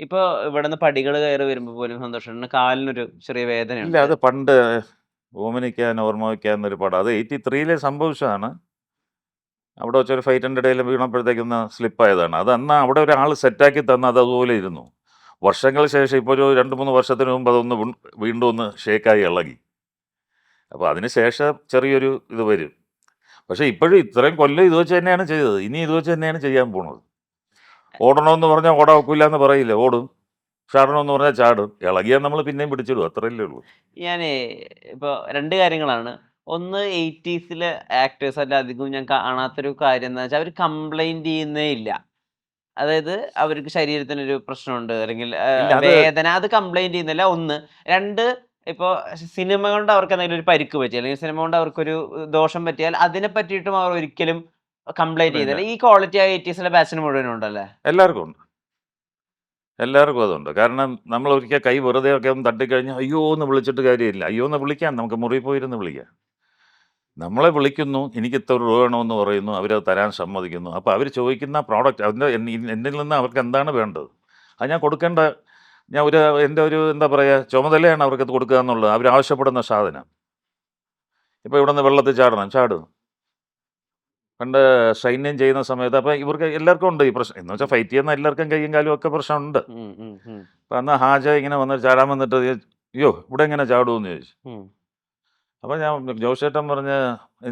ഇപ്പൊ ഇവിടുന്ന് പടികൾ കയറി വരുമ്പോ പോലും സന്തോഷേട്ടന് കാലിനൊരു ചെറിയ ഇല്ല, വേദനയുണ്ട്. അത് പണ്ട് ഓമനിക്കാൻ ഓർമ്മ വയ്ക്കാൻ എന്നൊരു പടം. അത് 83-ലെ സംഭവിച്ചതാണ്. അവിടെ വെച്ചൊരു ഫൈറ്റിന്റെ ഇടയിൽ വീണപ്പോഴത്തേക്കൊന്ന് സ്ലിപ്പായതാണ്. അത് അന്ന് അവിടെ ഒരാൾ സെറ്റാക്കി തന്ന് അത് അതുപോലെ ഇരുന്നു. വർഷങ്ങൾക്ക് ശേഷം ഇപ്പോൾ ഒരു 2, 3 വർഷത്തിന് മുമ്പ് അതൊന്ന് വീണ്ടും ഒന്ന് ഷേക്കായി ഇളകി. അപ്പോൾ അതിന് ശേഷം ചെറിയൊരു ഇത് വരും. പക്ഷേ ഇപ്പോഴും ഇത്രയും കൊല്ലം ഇത് വെച്ച് തന്നെയാണ് ചെയ്തത്. ഇനി ഇത് വെച്ച് തന്നെയാണ് ചെയ്യാൻ പോണത്. ഓടണമെന്ന് പറഞ്ഞാൽ ഓടാൻ ഒക്കില്ല എന്ന് പറയില്ല, ഓടും. ചാടണമെന്ന് പറഞ്ഞാൽ ചാടും. ഇളകിയാൽ നമ്മൾ പിന്നെയും പിടിച്ചിടും, അത്രയല്ലേ ഉള്ളൂ. ഞാനേ ഇപ്പൊ 2 കാര്യങ്ങളാണ്. ഒന്ന് 80സിലെ ആക്ടേഴ്സ് അല്ല അധികവും ഞാൻ കാണാത്തൊരു കാര്യം എന്താ വെച്ചാൽ അവര് കംപ്ലയിന്റ് ചെയ്യുന്നേ ഇല്ല. അതായത് അവർക്ക് ശരീരത്തിനൊരു പ്രശ്നമുണ്ട് അല്ലെങ്കിൽ ഇല്ല, അത് വേദന അത് കംപ്ലയിന്റ് ചെയ്യുന്നില്ല 1. 2 ഇപ്പൊ സിനിമ കൊണ്ട് അവർക്ക് എന്തെങ്കിലും ഒരു പരിക്ക് പറ്റി അല്ലെങ്കിൽ സിനിമ കൊണ്ട് അവർക്കൊരു ദോഷം പറ്റിയാൽ അതിനെ പറ്റിയിട്ടും അവർ ഒരിക്കലും കംപ്ലയിന്റ് പിന്നെ ചെയ്യുന്നില്ല. ഈ ക്വാളിറ്റി ആ 80സിലെ ബാച്ചിന് മുഴുവനും ഉണ്ടല്ലേ? എല്ലാവർക്കും ഉണ്ട്. എല്ലാവർക്കും അതുണ്ട്. കാരണം നമ്മൾ ഒരിക്കൽ കൈ വെറുതെ ഒക്കെ ഒന്ന് തട്ടിക്കഴിഞ്ഞാൽ അയ്യോ എന്ന് വിളിച്ചിട്ട് കാര്യമില്ല. അയ്യോ എന്ന് വിളിക്കാം, നമുക്ക് മുറിയിൽ പോയിരുന്ന് വിളിക്കാം. നമ്മളെ വിളിക്കുന്നു, എനിക്ക് ഇത്ര രൂപ വേണമെന്ന് പറയുന്നു, അവരത് തരാൻ സമ്മതിക്കുന്നു. അപ്പോൾ അവർ ചോദിക്കുന്ന പ്രോഡക്റ്റ് അതിൻ്റെ എന്നിൽ നിന്ന് അവർക്ക് എന്താണ് വേണ്ടത്, അത് ഞാൻ കൊടുക്കേണ്ട, ഞാൻ എൻ്റെ ഒരു എന്താ പറയുക ചുമതലയാണ് അവർക്കത് കൊടുക്കുക എന്നുള്ളത്. അവർ ആവശ്യപ്പെടുന്ന സാധനം. ഇപ്പോൾ ഇവിടെ നിന്ന് വെള്ളത്തിൽ ചാടണം, ചാടും. പണ്ട് സൈന്യം ചെയ്യുന്ന സമയത്ത് അപ്പോൾ ഇവർക്ക് എല്ലാവർക്കും ഉണ്ട് ഈ പ്രശ്നം. എന്ന് വെച്ചാൽ ഫൈറ്റ് ചെയ്യുന്ന എല്ലാവർക്കും കയ്യും കാലും ഒക്കെ പ്രശ്നമുണ്ട്. ഉം, ഉം, ഉം, അപ്പം അന്ന് ഹാജ ഇങ്ങനെ വന്നിട്ട് ചാടാൻ വന്നിട്ട് അയ്യോ ഇവിടെ എങ്ങനെ ചാടുമെന്ന് ചോദിച്ചു. ഉം, അപ്പോൾ ഞാൻ ജോസേട്ടൻ പറഞ്ഞ്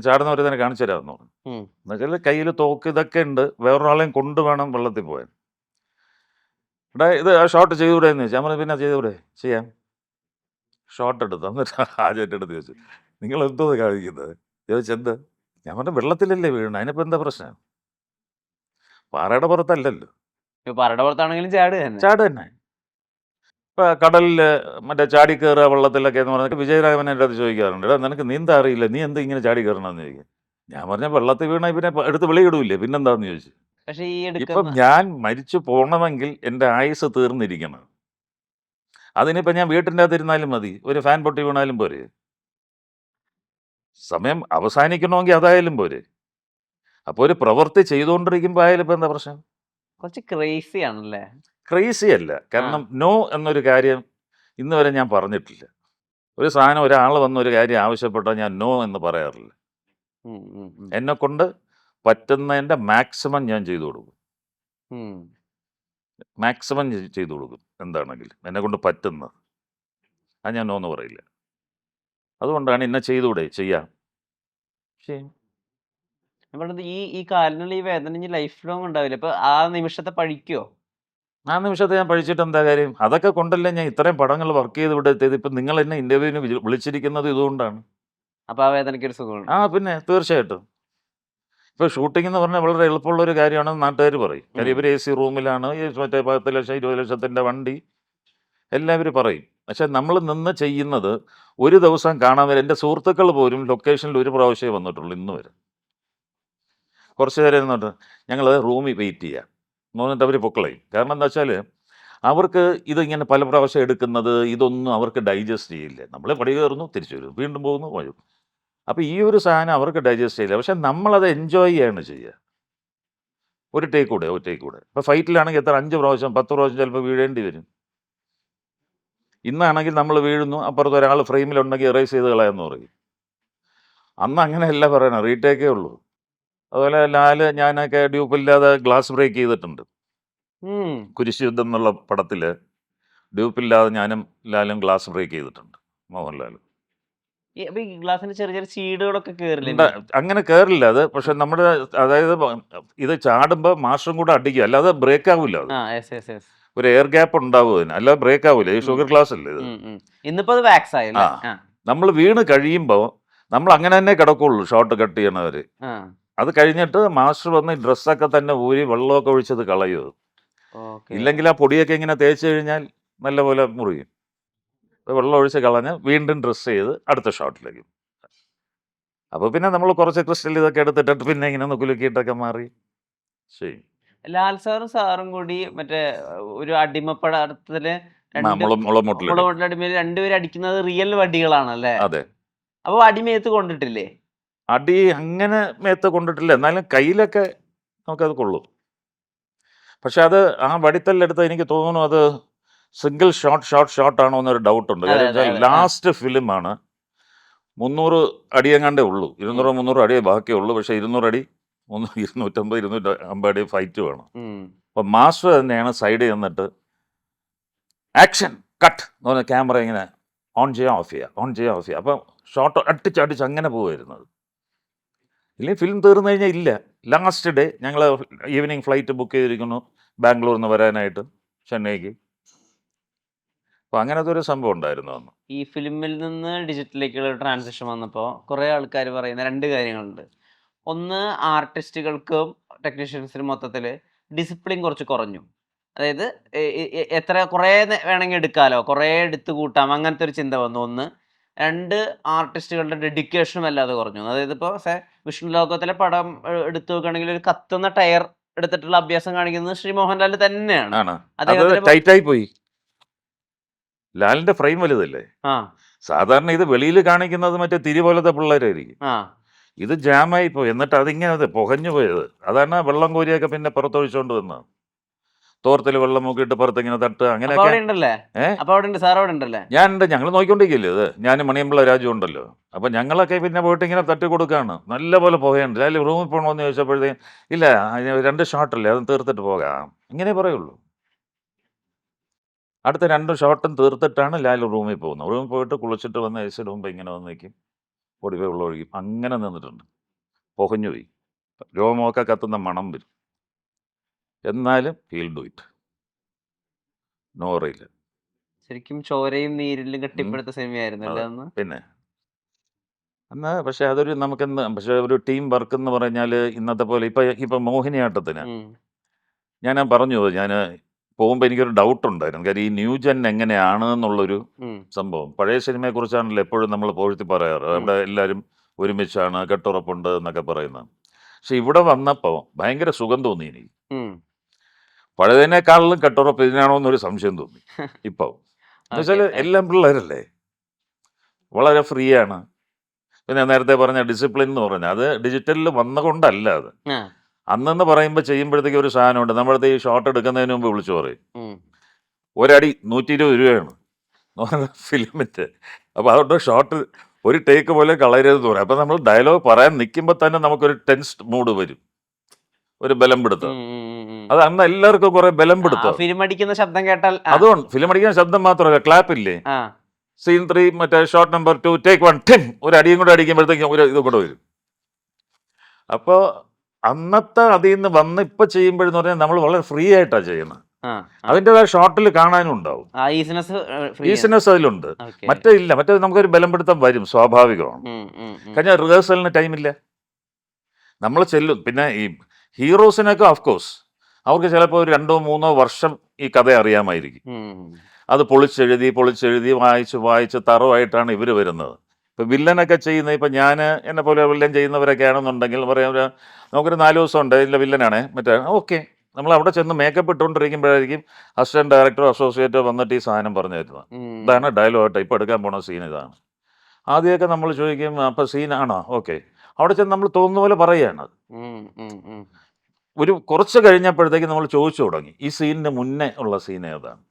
ചാടുന്നവരെ തന്നെ കാണിച്ചു തരാമെന്ന് പറഞ്ഞു. ഉം. എന്നുവെച്ചാൽ കയ്യിൽ തോക്ക് ഇതൊക്കെ ഉണ്ട്, വേറൊരാളെയും കൊണ്ട് വേണം വെള്ളത്തിൽ പോകാൻ. ഇവിടെ ഇത് ആ ഷോട്ട് ചെയ്തുകൂടെ എന്ന് ചോദിച്ചു. ഞാൻ പറഞ്ഞു പിന്നെ ചെയ്തുകൂടെ, ചെയ്യാം. ഷോട്ട് എടുത്തു. എന്നിട്ട് ഹാജൻ്റെ അടുത്ത് ചോദിച്ചു, നിങ്ങൾ എന്തോ കാണിക്കുന്നത് ചോദിച്ചെന്ത്. ഞാൻ പറഞ്ഞു വെള്ളത്തിലല്ലേ വീഴണം, അതിനിപ്പോൾ എന്താ പ്രശ്നം, പാറയുടെ പുറത്തല്ലല്ലോ. ഇപ്പൊ പറയുടെ പുറത്താണെങ്കിലും ചാടുക തന്നെ. ചാട് തന്നെ. ഇപ്പോൾ കടലിൽ മറ്റേ ചാടി കയറുക വെള്ളത്തിലൊക്കെ എന്ന് പറഞ്ഞിട്ട് വിജയരാഘവൻ എൻ്റെ അടുത്ത് ചോദിക്കാറുണ്ട്, എടാ നിനക്ക് നീന്താൻ അറിയില്ല, നീ എന്താ ഇങ്ങനെ ചാടി കയറണമെന്ന് ചോദിക്കും. ഞാൻ പറഞ്ഞ വെള്ളത്തിൽ വീണ പിന്നെ എടുത്ത് വെളിയിടൂല്ലേ, പിന്നെന്താന്ന് ചോദിച്ചു. പക്ഷെ ഈ ഇപ്പം എടുക്കുന്ന ഞാൻ മരിച്ചു പോകണമെങ്കിൽ എൻ്റെ ആയുസ് തീർന്നിരിക്കണം. അതിനിപ്പോൾ ഞാൻ വീട്ടിൻ്റെ അകത്ത് ഇരുന്നാലും മതി, ഒരു ഫാൻ പൊട്ടി വീണാലും പോരെ, സമയം അവസാനിക്കണമെങ്കിൽ അതായാലും പോരെ. അപ്പോൾ ഒരു പ്രവൃത്തി ചെയ്തുകൊണ്ടിരിക്കുമ്പോൾ ആയാലും ഇപ്പം എന്താ പ്രശ്നം. കുറച്ച് ക്രേസി ആണല്ലേ? ക്രേസി അല്ല, ആ. കാരണം നോ എന്നൊരു കാര്യം ഇന്ന് വരെ ഞാൻ പറഞ്ഞിട്ടില്ല. ഒരു സാധനം ഒരാൾ വന്ന് ഒരു കാര്യം ആവശ്യപ്പെട്ടാൽ ഞാൻ നോ എന്ന് പറയാറില്ല. ഉം, ഉം, ഉം, എന്നെക്കൊണ്ട് പറ്റുന്നതിൻ്റെ മാക്സിമം ഞാൻ ചെയ്തു കൊടുക്കും. ഉം. മാക്സിമം ചെയ്തു കൊടുക്കും എന്താണെങ്കിലും എന്നെക്കൊണ്ട് പറ്റുന്നത്. അത് ഞാൻ നോ എന്ന് പറയില്ല. അതുകൊണ്ടാണ് ഇന്ന ചെയ്തുകൂടെ, ചെയ്യാം, ചെയ്യും. ഞാൻ പറഞ്ഞത് ഈ ഈ കാലിനുള്ള ഈ വേദന ഇനി ലൈഫ് ലോങ് ഉണ്ടാവില്ല. അപ്പൊ ആ നിമിഷത്തെ പഴിക്കോ? ആ നിമിഷത്തെ ഞാൻ പഠിച്ചിട്ട് എന്താ കാര്യം, അതൊക്കെ കൊണ്ടല്ലേ ഞാൻ ഇത്രയും പടങ്ങൾ വർക്ക് ചെയ്ത് ഇവിടെ എത്തിയത്. ഇപ്പം നിങ്ങൾ എന്നെ ഇൻ്റർവ്യൂവിന് വിളിച്ചിരിക്കുന്നത് ഇതുകൊണ്ടാണ്. അപ്പൊ ആ വേദനയ്ക്ക് ഒരു സുഖമുണ്ട്. ആ പിന്നെ തീർച്ചയായിട്ടും. ഇപ്പോൾ ഷൂട്ടിംഗ് എന്ന് പറഞ്ഞാൽ വളരെ എളുപ്പമുള്ള ഒരു കാര്യമാണെന്ന് നാട്ടുകാർ പറയും. കാര്യം ഇവർ AC റൂമിലാണ്, ഈ മറ്റേ 10 ലക്ഷം 20 ലക്ഷത്തിൻ്റെ വണ്ടി, എല്ലാവരും പറയും. പക്ഷെ നമ്മൾ നിന്ന് ചെയ്യുന്നത് ഒരു ദിവസം കാണാൻ വരെ എൻ്റെ സുഹൃത്തുക്കൾ പോലും ലൊക്കേഷനിൽ ഒരു പ്രാവശ്യമേ വന്നിട്ടുള്ളൂ ഇന്ന് വരെ. കുറച്ച് നേരം ഇരുന്നിട്ട് ഞങ്ങൾ റൂമിൽ വെയിറ്റ് ചെയ്യുക എന്നിട്ട് അവർ പൊക്കളയും. കാരണം എന്താ വെച്ചാൽ അവർക്ക് ഇതിങ്ങനെ പല പ്രാവശ്യം എടുക്കുന്നത് ഇതൊന്നും അവർക്ക് ഡൈജസ്റ്റ് ചെയ്യില്ല. നമ്മൾ പടി കയറുന്നു, തിരിച്ചു വരും, വീണ്ടും പോകുന്നു, വരും. അപ്പോൾ ഈ ഒരു സാധനം അവർക്ക് ഡൈജസ്റ്റ് ചെയ്യില്ല. പക്ഷെ നമ്മളത് എൻജോയ് ചെയ്യാണ് ചെയ്യുക. ഒരു ടേക്ക് കൂടെ, ഒരു ടേക്ക് കൂടെ. ഇപ്പോൾ ഫൈറ്റിലാണെങ്കിൽ എത്ര 5 പ്രാവശ്യം 10 പ്രാവശ്യം ചിലപ്പോൾ വീഴേണ്ടി വരും. ഇന്നാണെങ്കിൽ നമ്മൾ വീഴുന്നു, അപ്പുറത്ത് ഒരാൾ ഫ്രെയിമിലുണ്ടെങ്കിൽ എറേസ് ചെയ്ത് കളയാമെന്ന് പറയും. അന്ന് അങ്ങനെയല്ല പറയണം, റീടേക്കേ ഉള്ളൂ. അതുപോലെ ലാൽ ഞാനൊക്കെ ഡ്യൂപ്പില്ലാതെ ഗ്ലാസ് ബ്രേക്ക് ചെയ്തിട്ടുണ്ട്. ഉം. കുരിശ് യുദ്ധം എന്നുള്ള പടത്തിൽ ഡ്യൂപ്പില്ലാതെ ഞാനും ലാലും ഗ്ലാസ് ബ്രേക്ക് ചെയ്തിട്ടുണ്ട്, മോഹൻലാൽ. അപ്പൊ ഈ ഗ്ലാസിന് ചെറിയ ചെറിയ ചീടുകളൊക്കെ കേറില്ലേ ഉണ്ട്, ഇനി? അങ്ങനെ കയറില്ല അത്. പക്ഷെ നമ്മുടെ അതായത് ഇത് ചാടുമ്പോൾ മാസ്റ്ററും കൂടെ അടിക്കുക, അല്ലാതെ ബ്രേക്ക് ആവില്ല. അത് ആ, യെസ്, യെസ്, യെസ്. ഒരു എയർ ഗ്യാപ്പ് ഉണ്ടാവും അതിന്, അല്ലാതെ ബ്രേക്ക് ആവില്ല. ഈ ഷുഗർ ഗ്ലാസ് അല്ലേ ഇത്. ഇന്നിപ്പോ അത് വാക്സ് ആയി ആ, അല്ലേ? ആ, നമ്മൾ വീണ് കഴിയുമ്പോൾ നമ്മൾ അങ്ങനെ തന്നെ കിടക്കുള്ളൂ ഷോട്ട് കട്ട് ചെയ്യണവർ. ആ. അത് കഴിഞ്ഞിട്ട് മാസ്റ്റർ വന്ന് ഈ ഡ്രസ്സൊക്കെ തന്നെ ഊരി വെള്ളമൊക്കെ ഒഴിച്ചത് കളയും. ഓക്കെ. ഇല്ലെങ്കിൽ ആ പൊടിയൊക്കെ ഇങ്ങനെ തേച്ച് കഴിഞ്ഞാൽ നല്ലപോലെ മുറിയും. വെള്ളം ഒഴിച്ച് കളഞ്ഞ് വീണ്ടും ഡ്രസ്സ് ചെയ്ത് അടുത്ത ഷോട്ടിലേക്ക്. അപ്പോൾ പിന്നെ നമ്മൾ കുറച്ച് ക്രിസ്റ്റൽ ഇതൊക്കെ എടുത്തിട്ട് പിന്നെ ഇങ്ങനെ ഒന്ന് കുലുക്കിയിട്ടൊക്കെ മാറി ശരി. ലാൽ സാറും സാറും കൂടി മറ്റേ ഒരു അടിമപ്പടത്തില് രണ്ട് മുളമുട്ടിലടി. അടിമയിൽ രണ്ടുപേരും അടിക്കുന്നത് റിയൽ വടികളാണല്ലേ? അതെ. അപ്പൊ അടിമേത്ത് കൊണ്ടിട്ടില്ലേ? അടി അങ്ങനെ മേത്ത് കൊണ്ടിട്ടില്ല, എന്നാലും കയ്യിലൊക്കെ നമുക്കത് കൊള്ളും. പക്ഷെ അത് ആ വടിത്തല്ലെടുത്ത് എനിക്ക് തോന്നുന്നു അത് സിംഗിൾ ഷോട്ട് ആണോ എന്നൊരു ഡൗട്ടുണ്ട്. അതെ കാര്യം അതെ വെച്ചാൽ അതെ ലാസ്റ്റ് ഫിലിമാണ്. 300 അടിയെങ്ങാണ്ടേ ഉള്ളൂ. ഉം, 200 അടിയേ ബാക്കിയുള്ളൂ. പക്ഷെ 200 അടി 250 250 അടി ഫൈറ്റ് വേണം. ഉം, അപ്പൊ മാസ്റ്റർ തന്നെയാണ് സൈഡിൽ നിന്നിട്ട് ആക്ഷൻ കട്ട് എന്ന് പറഞ്ഞ ക്യാമറ ഇങ്ങനെ ഓൺ ചെയ്യുക ഓഫ് ചെയ്യുക. അപ്പം ഷോട്ട് അടിച്ച് അങ്ങനെ പോവുമായിരുന്നത്. ഇല്ലെങ്കിൽ ഫിലിം തീർന്നു കഴിഞ്ഞാൽ ഇല്ല. ലാസ്റ്റ് ഡേ ഞങ്ങൾ ഈവനിങ് ഫ്ലൈറ്റ് ബുക്ക് ചെയ്തിരിക്കുന്നു ബാംഗ്ലൂരിൽ നിന്ന് വരാനായിട്ട് ചെന്നൈക്ക്. അപ്പോൾ അങ്ങനത്തെ ഒരു സംഭവം ഉണ്ടായിരുന്നു അന്ന്. ഈ ഫിലിമിൽ നിന്ന് ഡിജിറ്റലിലേക്കുള്ള ട്രാൻസിഷൻ വന്നപ്പോൾ കുറേ ആൾക്കാർ പറയുന്ന രണ്ട് കാര്യങ്ങളുണ്ട്. ഒന്ന്, ആർട്ടിസ്റ്റുകൾക്കും ടെക്നീഷ്യൻസിനും മൊത്തത്തിൽ ഡിസിപ്ലിൻ കുറച്ച് കുറഞ്ഞു. അതായത് എത്ര കുറേ വേണമെങ്കിൽ എടുക്കാമല്ലോ, കുറേ എടുത്ത് കൂട്ടാം, അങ്ങനത്തെ ഒരു ചിന്ത വന്നു ഒന്ന്. രണ്ട്, ആർട്ടിസ്റ്റുകളുടെ ഡെഡിക്കേഷനും അല്ലാതെ കുറഞ്ഞു. അതായത് ഇപ്പോൾ വിഷ്ണു ലോകത്തിലെ പടം എടുത്തു നോക്കുകയാണെങ്കിൽ ഒരു കത്തുന്ന ടയർ എടുത്തിട്ടുള്ള അഭ്യാസം കാണിക്കുന്നത് ശ്രീ മോഹൻലാൽ തന്നെയാണ്. ആണ് അത് അദ്ദേഹത്തിന് ടൈറ്റായി പോയി. ലാലിന്റെ ഫ്രെയിം വലുതല്ലേ. ആ സാധാരണ ഇത് വെളിയിൽ കാണിക്കുന്നത് മറ്റേ തിരി പോലത്തെ പിള്ളേരായിരിക്കും. ആ ഇത് ജാമായി പോയി. എന്നിട്ട് അതിങ്ങനെ പുകഞ്ഞു പോയത്. അതാണ് വെള്ളം കോരിയൊക്കെ പിന്നെ പുറത്തൊഴിച്ചോണ്ട് വന്നത്. തോർത്തിൽ വെള്ളം മുക്കിയിട്ട് പുറത്തിങ്ങനെ തട്ടുക അപ്പൊ അങ്ങനെയൊക്കെ. അവിടെ ഉണ്ടല്ലേ? ഏ അപ്പൊ അവിടെ ഉണ്ട്, സാർ അവിടെ ഉണ്ടല്ലേ? ഞാനുണ്ട്, ഞങ്ങൾ നോക്കിക്കൊണ്ടിരിക്കില്ലേ ഇത്. ഞാനും മണിയമ്പിള്ള രാജു ഉണ്ടല്ലോ. അപ്പം ഞങ്ങളൊക്കെ പിന്നെ പോയിട്ട് ഇങ്ങനെ തട്ടി കൊടുക്കുകയാണ്. നല്ല പോലെ പുകയുണ്ട്. അതിൽ റൂമിൽ പോകണമെന്ന് ചോദിച്ചപ്പോഴത്തേക്കും ഇല്ല, അതിന് 2 ഷോട്ടല്ലേ, അത് തീർത്തിട്ട് പോകാം, ഇങ്ങനെ പറയുള്ളൂ. അടുത്ത 2 ഷോട്ടും തീർത്തിട്ടാണ് ലാൽ റൂമിൽ പോകുന്നത്. റൂമിൽ പോയിട്ട് കുളിച്ചിട്ട് വന്ന് ഏസിയുടെ മുമ്പ് ഇങ്ങനെ വന്ന് നിൽക്കും, പൊടി വെള്ളം ഒഴിക്കും, അങ്ങനെ നിന്നിട്ടുണ്ട്. പുകഞ്ഞു പോയി, രോമമൊക്കെ കത്തുന്ന മണം വരും. എന്നാലും ഹീൽ ഡു ഇറ്റ്, നോ അറിയില്ല. ശരിക്കും ചോരയും നീരിലും കെട്ടിപ്പടുത്ത സിനിമയായിരുന്നു അല്ലേ അതെ. അന്ന്? പിന്നെ അന്ന് പക്ഷെ അതൊരു നമുക്കെന്ന് പക്ഷെ ഒരു ടീം വർക്ക് എന്ന് പറഞ്ഞാൽ ഇന്നത്തെ പോലെ ഇപ്പം മോഹിനിയാട്ടത്തിന് ഉം. ഞാൻ പറഞ്ഞു, ഞാൻ പോകുമ്പോൾ എനിക്കൊരു ഡൗട്ട് ഉണ്ടായിരുന്നു. കാര്യം ഈ ന്യൂ ജെൻ എങ്ങനെയാണ് എന്നുള്ളൊരു ഉം. സംഭവം. പഴയ സിനിമയെക്കുറിച്ചാണല്ലോ എപ്പോഴും നമ്മൾ പുകഴ്ത്തി പറയാറ്. അവിടെ എല്ലാവരും ഒരുമിച്ചാണ്, കെട്ടുറപ്പുണ്ട് എന്നൊക്കെ പറയുന്നത്. പക്ഷെ ഇവിടെ വന്നപ്പോൾ ഭയങ്കര സുഖം തോന്നി എനിക്ക്. ഉം. പഴയതിനേക്കാളിലും കെട്ടുറപ്പ് ഇതിനാണോ എന്നൊരു സംശയം തോന്നി ഇപ്പോൾ. എന്ന് വെച്ചാൽ Okay. എല്ലാം പിള്ളേരല്ലേ, വളരെ ഫ്രീ ആണ്. പിന്നെ നേരത്തെ പറഞ്ഞ ഡിസിപ്ലിൻ എന്ന് പറഞ്ഞാൽ അത് ഡിജിറ്റലിൽ വന്നുകൊണ്ടല്ല. അത് ആ. അന്നെന്ന് പറയുമ്പോൾ ചെയ്യുമ്പോഴത്തേക്ക് ഒരു സാധനമുണ്ട്. നമ്മളടുത്ത് ഈ ഷോട്ട് എടുക്കുന്നതിന് മുമ്പ് വിളിച്ചു പറയും, ഉം. ഒരടി 120 രൂപയാണ് ഫിലിമിൻ്റെ. അപ്പോൾ അതുകൊണ്ട് ഷോട്ട് ഒരു ടേക്ക് പോലെ കളയരുതെന്ന് പറയും. അപ്പോൾ നമ്മൾ ഡയലോഗ് പറയാൻ നിൽക്കുമ്പോൾ തന്നെ നമുക്കൊരു ടെൻസ്ഡ് മൂഡ് വരും, ഒരു ബലം പിടുത്തം. ഉം, ഉം, ഉം, ഉം. അത് അന്ന് എല്ലാവർക്കും കുറെ ബലം ആ പിടുത്തം. ഫിലിം അടിക്കുന്ന ശബ്ദം കേട്ടാൽ അതുകൊണ്ട് ഫിലിം അടിക്കുന്ന ശബ്ദം മാത്രമല്ല, ക്ലാപ്പ് ഇല്ലേ, ആ സീൻ 3 മറ്റേ ഷോട്ട് നമ്പർ 2 ടേക്ക് 1 ടിം, ഒരു അടിയും കൂടെ അടിക്കുമ്പോഴത്തേക്കും ഒരു ഇത് കൂടെ വരും. അപ്പോൾ അന്നത്തെ അതിൽ നിന്ന് വന്ന് ഇപ്പം ചെയ്യുമ്പോഴെന്ന് പറഞ്ഞാൽ നമ്മൾ വളരെ ഫ്രീ ആയിട്ടാണ് ചെയ്യുന്നത്. ആ അതിൻ്റെതായ ഷോട്ടിൽ കാണാനും ഉണ്ടാവും, ആ ഈസിനെസ് ഫ്രീ ഈസിനെസ് അതിലുണ്ട്. ഓക്കെ. മറ്റേ ഇല്ല, മറ്റേ നമുക്കൊരു ബലം പിടുത്തം വരും, സ്വാഭാവികമാണ്. കഴിഞ്ഞ റിഹേഴ്സലിന് ടൈമില്ല, നമ്മൾ ചെല്ലും. പിന്നെ ഈ ഹീറോസിനൊക്കെ ഓഫ്കോഴ്സ് അവർക്ക് ചിലപ്പോൾ ഒരു 2-3 വർഷം ഈ കഥ അറിയാമായിരിക്കും. അത് പൊളിച്ചെഴുതി വായിച്ച് തറവായിട്ടാണ് ഇവർ വരുന്നത്. ഇപ്പം വില്ലനൊക്കെ ചെയ്യുന്നത്, ഇപ്പം ഞാൻ എന്നെ പോലെ വില്ലൻ ചെയ്യുന്നവരൊക്കെ ആണെന്നുണ്ടെങ്കിൽ പറയാം, നമുക്കൊരു 4 ദിവസം ഉണ്ട് ഇല്ല വില്ലനാണേ മറ്റേ ഓക്കെ. നമ്മൾ അവിടെ ചെന്ന് മേക്കപ്പ് ഇട്ടുകൊണ്ടിരിക്കുമ്പോഴായിരിക്കും അസിസ്റ്റന്റ് ഡയറക്ടറോ അസോസിയേറ്റോ വന്നിട്ട് ഈ സാധനം പറഞ്ഞു തരുന്നത്. ഇതാണ് ഡയലോഗ്, ഇപ്പോൾ എടുക്കാൻ പോണ സീൻ ഇതാണ്. ആദ്യമൊക്കെ നമ്മൾ ചോദിക്കും, അപ്പോൾ സീനാണോ, ഓക്കെ. അവിടെ ചെന്ന് നമ്മൾ തോന്നുന്ന പോലെ പറയുകയാണ്. ഒരു കുറച്ച് കഴിഞ്ഞപ്പോഴത്തേക്ക് നമ്മൾ ചോദിച്ചു തുടങ്ങി, ഈ സീനിന് മുന്നേ ഉള്ള സീൻ ഏതാണ്,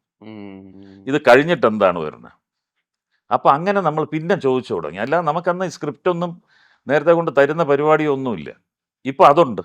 ഇത് കഴിഞ്ഞിട്ട് എന്താണ് വരുന്നത്. അപ്പോൾ അങ്ങനെ നമ്മൾ പിന്നെ ചോദിച്ചു തുടങ്ങി. അല്ലാതെ നമുക്കന്ന് സ്ക്രിപ്റ്റ് ഒന്നും നേരത്തെ കൊണ്ട് തരുന്ന പരിപാടിയൊന്നുമില്ല. ഇപ്പോൾ അതുണ്ട്.